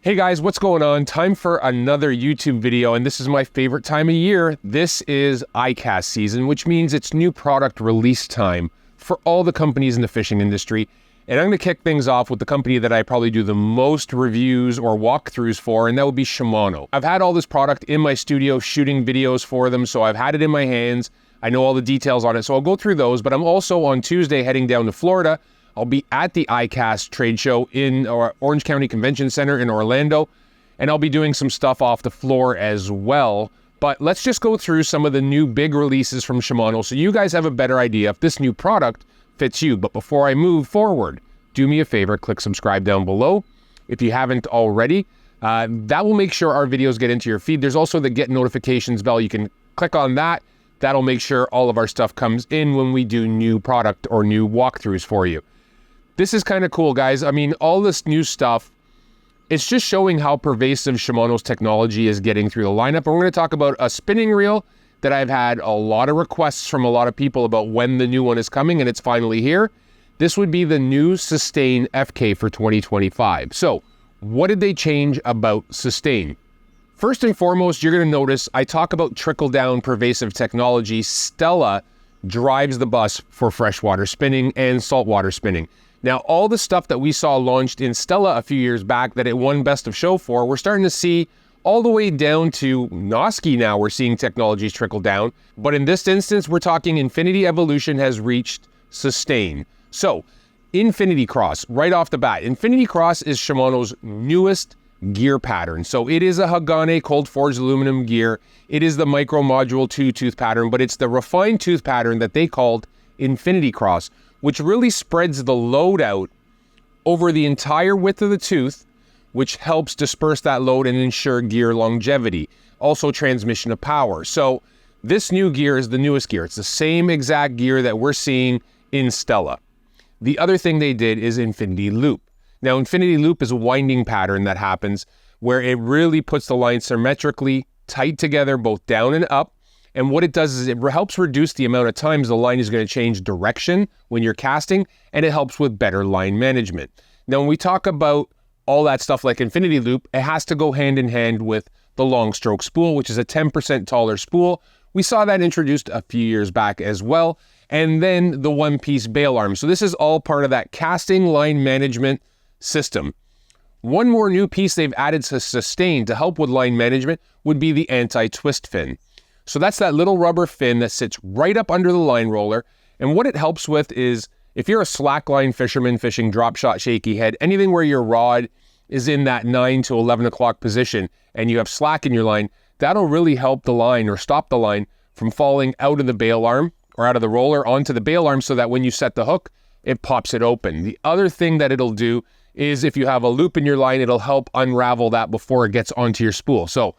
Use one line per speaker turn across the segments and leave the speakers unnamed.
Hey guys, what's going on? Time for another YouTube video, and this is my favorite time of year. This is ICAST season, which means it's new product release time for all the companies in the fishing industry. And I'm going to kick things off with the company that I probably do the most reviews or walkthroughs for, and that would be Shimano. I've had all this product in my studio shooting videos for them, so I've had it in my hands. I know all the details on it, so I'll go through those. But I'm also on Tuesday heading down to Florida. I'll be at the ICAST trade show in Orange County Convention Center in Orlando, and I'll be doing some stuff off the floor as well. But let's just go through some of the new big releases from Shimano so you guys have a better idea if this new product fits you. But before I move forward, do me a favor, click subscribe down below if you haven't already. That will make sure our videos get into your feed. There's also the get notifications bell. You can click on that. That'll make sure all of our stuff comes in when we do new product or new walkthroughs for you. This is kind of cool, guys. I mean, all this new stuff, it's just showing how pervasive Shimano's technology is getting through the lineup. And we're going to talk about a spinning reel that I've had a lot of requests from a lot of people about when the new one is coming, and it's finally here. This would be the new Sustain FK for 2025. So, what did they change about Sustain? First and foremost, you're going to notice I talk about trickle-down pervasive technology. Stella drives the bus for freshwater spinning and saltwater spinning. Now, all the stuff that we saw launched in Stella a few years back that it won Best of Show for, we're starting to see all the way down to Noski now. We're seeing technologies trickle down. But in this instance, we're talking Infinity Evolution has reached Sustain. So, Infinity Cross, right off the bat. Infinity Cross is Shimano's newest gear pattern. So it is a Hagane cold forged aluminum gear. It is the micro module 2-tooth pattern, but it's the refined tooth pattern that they called Infinity Cross, which really spreads the load out over the entire width of the tooth, which helps disperse that load and ensure gear longevity. Also transmission of power. So this new gear is the newest gear. It's the same exact gear that we're seeing in Stella. The other thing they did is Infinity Loop. Now, Infinity Loop is a winding pattern that happens where it really puts the line symmetrically tight together, both down and up. And what it does is it helps reduce the amount of times the line is going to change direction when you're casting, and it helps with better line management. Now, when we talk about all that stuff like Infinity Loop, it has to go hand in hand with the long stroke spool, which is a 10% taller spool. We saw that introduced a few years back as well. And then the one-piece bail arm. So this is all part of that casting line management system. One more new piece they've added to Sustain to help with line management would be the anti-twist fin. So that's that little rubber fin that sits right up under the line roller. And what it helps with is if you're a slackline fisherman fishing drop shot shaky head, anything where your rod is in that 9 to 11 o'clock position and you have slack in your line, that'll really help the line or stop the line from falling out of the bail arm or out of the roller onto the bail arm so that when you set the hook, it pops it open. The other thing that it'll do is if you have a loop in your line, it'll help unravel that before it gets onto your spool. So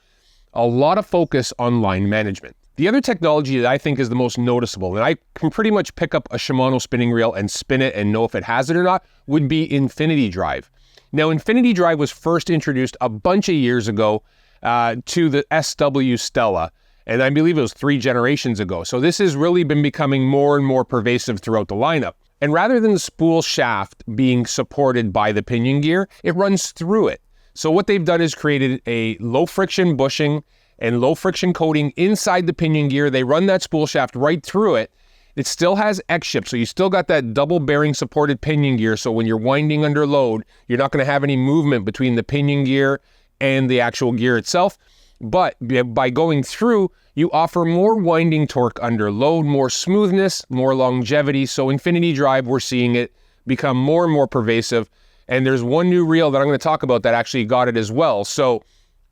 a lot of focus on line management. The other technology that I think is the most noticeable, and I can pretty much pick up a Shimano spinning reel and spin it and know if it has it or not, would be Infinity Drive. Now, Infinity Drive was first introduced a bunch of years ago to the SW Stella, and I believe it was 3 generations ago. So this has really been becoming more and more pervasive throughout the lineup. And rather than the spool shaft being supported by the pinion gear, it runs through it. So what they've done is created a low friction bushing and low friction coating inside the pinion gear. They run that spool shaft right through it. It still has X-ship, so you still got that double bearing supported pinion gear. So when you're winding under load, you're not going to have any movement between the pinion gear and the actual gear itself. But by going through, you offer more winding torque under load, more smoothness, more longevity. So Infinity Drive, we're seeing it become more and more pervasive. And there's one new reel that I'm going to talk about that actually got it as well. So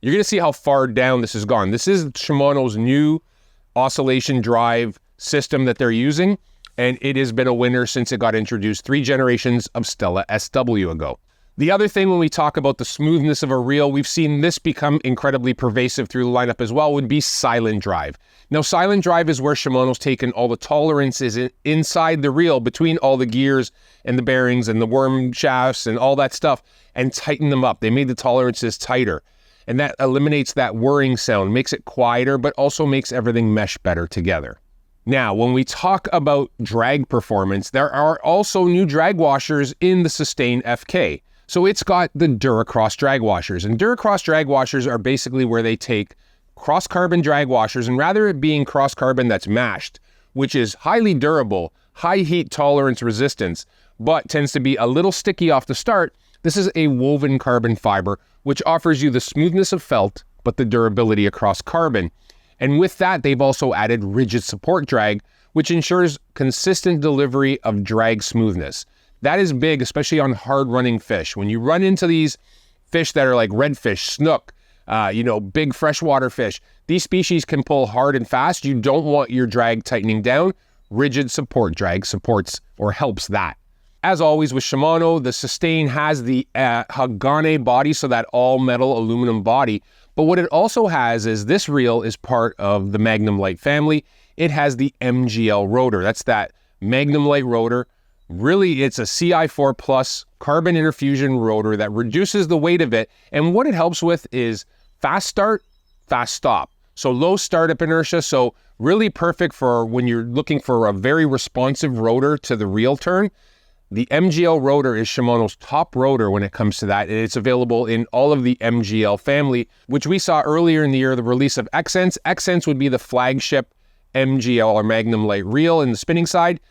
you're going to see how far down this has gone. This is Shimano's new oscillation drive system that they're using, and it has been a winner since it got introduced 3 generations of Stella SW ago. The other thing when we talk about the smoothness of a reel, we've seen this become incredibly pervasive through the lineup as well, would be silent drive. Now, silent drive is where Shimano's taken all the tolerances inside the reel between all the gears and the bearings and the worm shafts and all that stuff and tightened them up. They made the tolerances tighter, and that eliminates that whirring sound, makes it quieter, but also makes everything mesh better together. Now, when we talk about drag performance, there are also new drag washers in the Sustain FK. So it's got the Duracross drag washers, and Duracross drag washers are basically where they take cross carbon drag washers, and rather it being cross carbon that's mashed, which is highly durable, high heat tolerance resistance, but tends to be a little sticky off the start. This is a woven carbon fiber, which offers you the smoothness of felt, but the durability across carbon. And with that, they've also added rigid support drag, which ensures consistent delivery of drag smoothness. That is big, especially on hard running fish. When you run into these fish that are like redfish, snook, big freshwater fish, these species can pull hard and fast. You don't want your drag tightening down. Rigid support drag supports or helps that. As always with Shimano, the Sustain has the Hagane body, so that all metal aluminum body. But what it also has is this reel is part of the Magnumlite family. It has the MGL rotor. That's that Magnumlite rotor. Really, it's a CI4 plus carbon interfusion rotor that reduces the weight of it. And what it helps with is fast start, fast stop. So low startup inertia. So really perfect for when you're looking for a very responsive rotor to the reel turn. The MGL rotor is Shimano's top rotor when it comes to that, and it's available in all of the MGL family, which we saw earlier in the year, the release of Xsense. Xsense would be the flagship MGL or Magnumlite reel in the spinning side.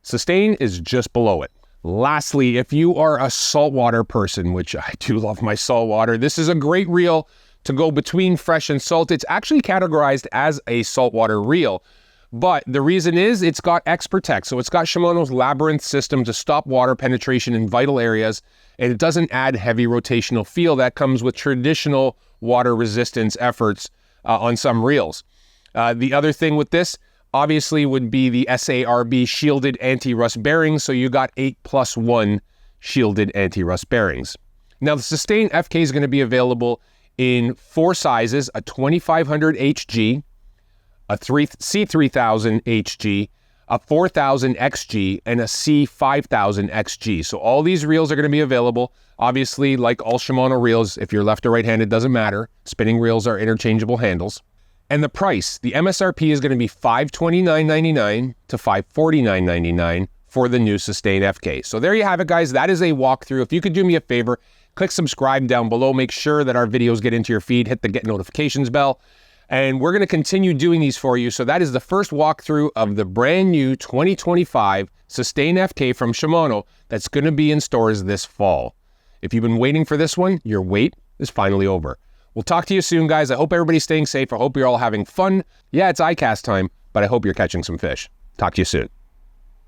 Sustain is just below it. Lastly, if you are a saltwater person, which I do love my saltwater, this is a great reel to go between fresh and salt. It's actually categorized as a saltwater reel. But the reason is it's got X-Protect. So it's got Shimano's Labyrinth system to stop water penetration in vital areas, and it doesn't add heavy rotational feel that comes with traditional water resistance efforts on some reels. The other thing with this, obviously, would be the S-ARB shielded anti-rust bearings. So you got 8+1 shielded anti-rust bearings. Now the Sustain FK is going to be available in 4 sizes, a 2500 HG, a C3000 HG, a 4000 XG, and a C5000 XG. So all these reels are going to be available. Obviously, like all Shimano reels, if you're left or right-handed, doesn't matter. Spinning reels are interchangeable handles. And the price, the MSRP is going to be $529.99 to $549.99 for the new Sustain FK. So there you have it, guys. That is a walkthrough. If you could do me a favor, click subscribe down below. Make sure that our videos get into your feed. Hit the get notifications bell. And we're going to continue doing these for you. So that is the first walkthrough of the brand new 2025 Sustain FK from Shimano that's going to be in stores this fall. If you've been waiting for this one, your wait is finally over. We'll talk to you soon, guys. I hope everybody's staying safe. I hope you're all having fun. Yeah, it's ICAST time, but I hope you're catching some fish. Talk to you soon.